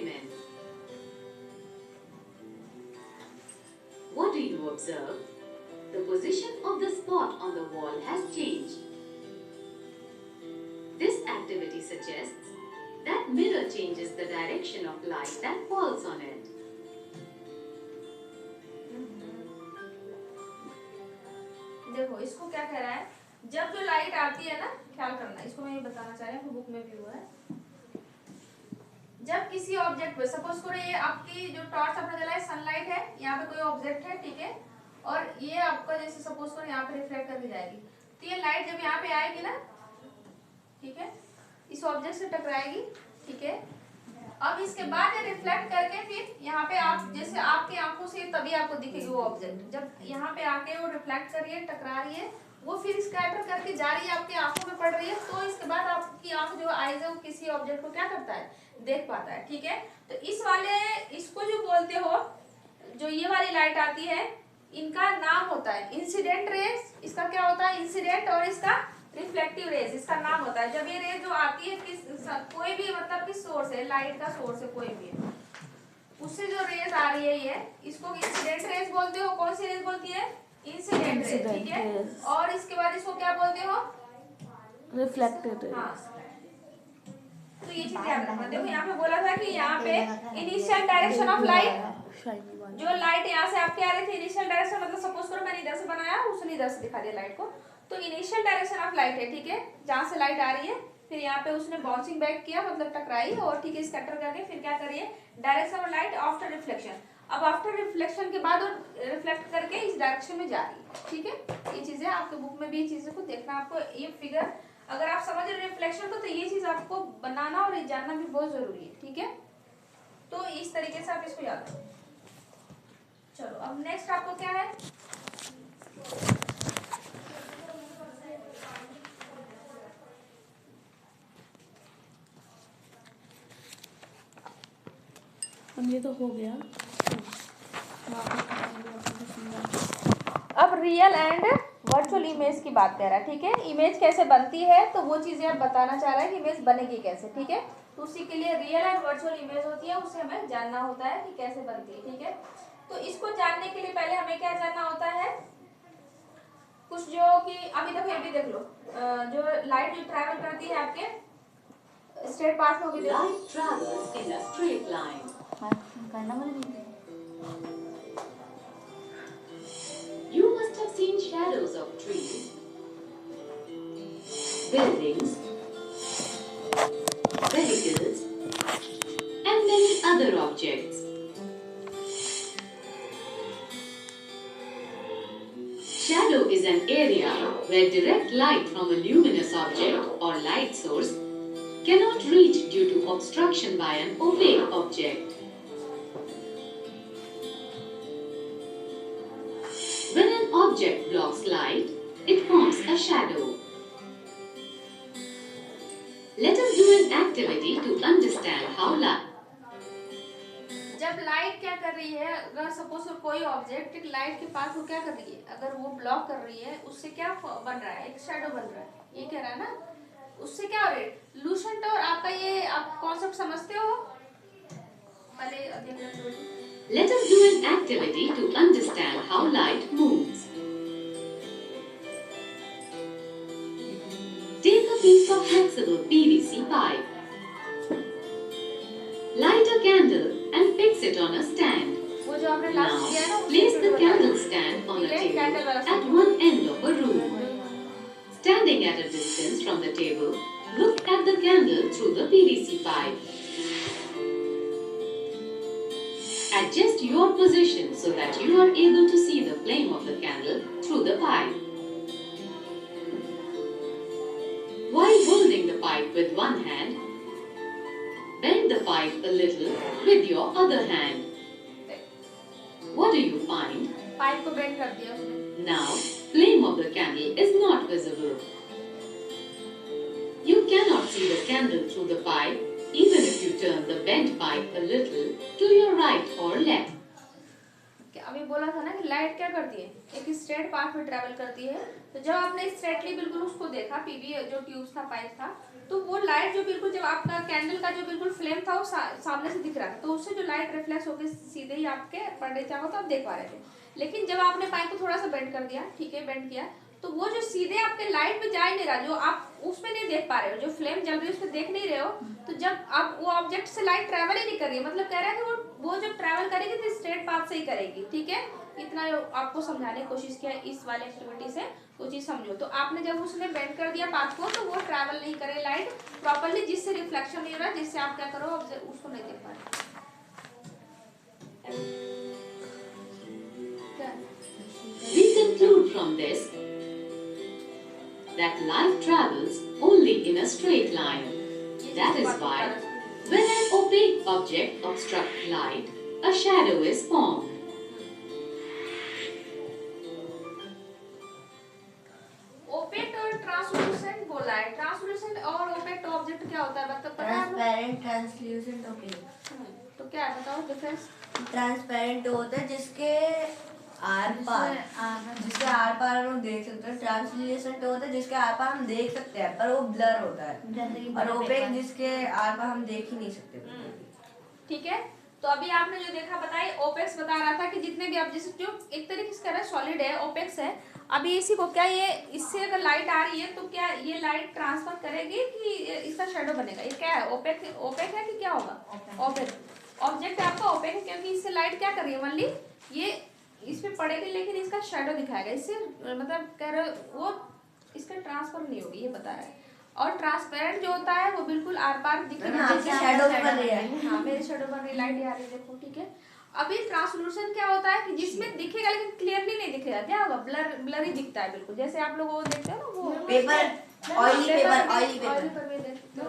immense. What do you observe? The position of the spot on the wall has changed. This activity suggests that mirror changes the direction of light that falls on it. देखो इसको क्या कह रहा है, जब जो light आती है ना, ख्याल करना, इसको मैं ये बताना चाह रही हूँ, बुक में भी हुआ है। जब किसी ऑब्जेक्ट पे, सपोज करो ये आपकी जो टॉर्च अपना जला है, सनलाइट है, यहाँ पे कोई ऑब्जेक्ट है, ठीक है, और ये आपका जैसे सपोज करो यहाँ पे रिफ्लेक्ट करके जाएगी, तो ये लाइट जब यहाँ पे आएगी ना, ठीक है, इस ऑब्जेक्ट से टकराएगी, ठीक है। अब इसके बाद ये रिफ्लेक्ट करके फिर यहाँ पे आप, जैसे आपकी आंखों से तभी आपको दिखेगी वो ऑब्जेक्ट, जब यहाँ पे आके वो रिफ्लेक्ट कर रही है, टकरा रही है, वो फिर स्कैटर करके जा रही है, आपकी आंखों में पड़ रही है, तो इसके बाद आपकी आंख जो आईज है वो किसी ऑब्जेक्ट को क्या करता है, देख पाता है, ठीक है। तो इस वाले, इसको जो बोलते हो, जो ये वाली लाइट आती है, इनका नाम होता है इंसिडेंट रेज, इसका क्या होता है इंसिडेंट, और इसका रिफ्लेक्टिव रेज, इसका नाम होता है। जब ये रेज जो आती है किस, कोई भी मतलब किस सोर्स है, लाइट का सोर्स है कोई भी है, उससे जो रेज आ रही है ये, इसको इंसिडेंट रेज बोलते हो। कौन सी रेज बोलती है, इंसिडेंट रेज, ठीक है। और इसके बाद इसको क्या बोलते हो, रिफ्लेक्टेड रेज। हाँ, तो ये चीज याद रखना। देखो यहाँ पे बोला था कि यहाँ पे इनिशियल डायरेक्शन ऑफ लाइट, जो लाइट यहाँ से आपके आ रही थी, इनिशियल डायरेक्शन मतलब सपोज करो मैंने इधर से बनाया, उसने इधर से दिखा दिया लाइट को, तो इनिशियल डायरेक्शन ऑफ लाइट है, ठीक है, जहाँ से लाइट आ रही है, फिर यहाँ पे उसने बाउंसिंग बैक किया, मतलब टकराई, और ठीक है स्कैटर करके फिर क्या कर रही है, direction of light after reflection. अब आफ्टर रिफ्लेक्शन के बाद वो रिफ्लेक्ट करके इस डायरेक्शन में जा रही है, ठीक है। ये चीजें आपके बुक में भी, ये चीजें को देखना, आपको ये फिगर अगर आप समझ रहे रिफ्लेक्शन को, तो ये चीज आपको बनाना और ये जानना भी बहुत जरूरी है, ठीक है। तो इस तरीके से आप इसको याद रखो। चलो अब नेक्स्ट आपको क्या है, ये तो हो गया। अब रियल एंड वर्चुअल इमेज की बात कर रहा है, ठीक है। इमेज कैसे बनती है, तो वो चीजें आप बताना चाह रहा है कि इमेज बनेगी कैसे, ठीक है। तो उसी के लिए रियल एंड वर्चुअल इमेज होती है, उसे हमें जानना होता है कि कैसे बनती है, ठीक है। तो इसको जानने के लिए पहले हमें क्या जानना होता है, कुछ जो कि अभी देखो, ये भी देख लो, जो लाइट जो ट्रैवल करती है आपके स्ट्रेट पाथ में होगी, Light travels in a straight line. You must have seen shadows of trees, buildings, vehicles, and many other objects. Shadow is an area where direct light from a luminous object or light source cannot reach due to obstruction by an opaque object. When an object blocks light, it forms a shadow. Let us do an activity to understand how light. जब light क्या कर रही है, अगर suppose कोई object light के पास वो क्या कर रही है, अगर वो ब्लॉक कर रही है, उससे क्या बन रहा है, एक शैडो बन रहा है, ये कह रहा है ना, उससे क्या हो रहा है, लूसेंट। और आपका ये आप कॉन्सेप्ट समझते हो, पहले Let us do an activity to understand how light moves. Take a piece of flexible PVC pipe. Light a candle and fix it on a stand. वो जो आपने Now, लास्ट किया है ना, place the candle stand on a table at one end of a room. Standing at a distance from the table, look at the candle through the PVC pipe. Adjust your position so that you are able to see the flame of the candle through the pipe. While holding the pipe with one hand, bend the pipe a little with your other hand. What do you find? Pipe को bend कर दिया उसने। Now, flame of the candle is not visible. You cannot see the candle through the pipe even if you turn the bent pipe a little to your right or left. अभी बोला था ना कि light क्या करती है, एक straight path में ट्रेवल करती है। तो जब आपने स्ट्रेटली बिल्कुल उसको देखा, पीवी जो ट्यूब था, पाइप था, तो वो लाइट जो बिल्कुल, जब आपका कैंडल का जो बिल्कुल फ्लेम था वो सामने से दिख रहा था, तो उससे जो लाइट रिफ्लेक्स होकर सीधे ही आपके पड़ रही चाहो तो आप देख पा रहे थे। लेकिन जब आपने पाइप को थोड़ा सा बेंड कर दिया, ठीक है, बेंड किया, तो वो जो सीधे आपके लाइट में जा ही नहीं रहा, जो आप उसमें नहीं देख पा रहे हो, जो फ्लेम जल रही है उसमें देख नहीं रहे हो, तो जब आप वो ऑब्जेक्ट से लाइट ट्रैवल ही नहीं कर रही है, मतलब कह रहा है कि वो जब ट्रैवल करेगी तो स्ट्रेट पाथ से ही करेगी, ठीक है। इतना आपको समझाने की कोशिश किया इस वाले एक्टिविटी से, कुछ चीज समझो। तो आपने जब उसने बेंड कर दिया पाथ को, तो वो ट्रैवल नहीं करे लाइट प्रॉपर्ली, जिससे रिफ्लेक्शन नहीं हो रहा, जिससे आप क्या करो, उसको नहीं देख पा रहे। We conclude from this that light travels only in a straight line. That is why, when an opaque object obstructs light, a shadow is formed. Opaque और ट्रांसलूसेंट बोला है। ट्रांसलूसेंट और ओपेक ऑब्जेक्ट क्या होता है, मतलब पता है? Transparent, translucent, opaque. तो क्या है, बताओ डिफरेंस। ट्रांसपेरेंट होता है जिसके आर पार हम देख सकते हैं। ट्रांसल्यूसेंट होता है जिसके आर पार हम देख सकते हैं पर वो ब्लर होता है, और ओपेक जिसके आर पार हम देख ही नहीं सकते। ठीक है, तो अभी आपने जो देखा बताई, ओपेक्स बता रहा था कि जितने भी ऑब्जेक्ट जो एक तरीके से कह रहा है सॉलिड है, ओपेक्स है। अभी इसी को क्या, ये इससे अगर लाइट आ रही है तो क्या ये लाइट ट्रांसफर करेगी कि इसका शेडो बनेगा? ये क्या है, ओपेक? ओपेक है कि क्या होगा? ओपेक ऑब्जेक्ट आपका ओपेक है, क्योंकि इससे लाइट क्या कर रही है, ओनली ये इस पे पड़ेगी लेकिन इसका शेडो दिखाएगा, इससे मतलब कह रहे वो इसका ट्रांसफर नहीं होगी, ये बता रहा है। और ट्रांसपेरेंट जो होता है वो बिल्कुल आर पार दिखेगा, जैसे शैडो बन रही है। हाँ, मेरे शेडो बन रही, लाइट आ रही है, देखो, ठीक है। अभी ट्रांसलूसेंट क्या होता है कि जिसमें दिखेगा लेकिन क्लियरली नहीं दिखेगा, क्या होगा, ब्लरी दिखता है बिल्कुल, जैसे आप लोग वो देखते हो ना, वो paper, oily paper, oily paper. में देखते हो।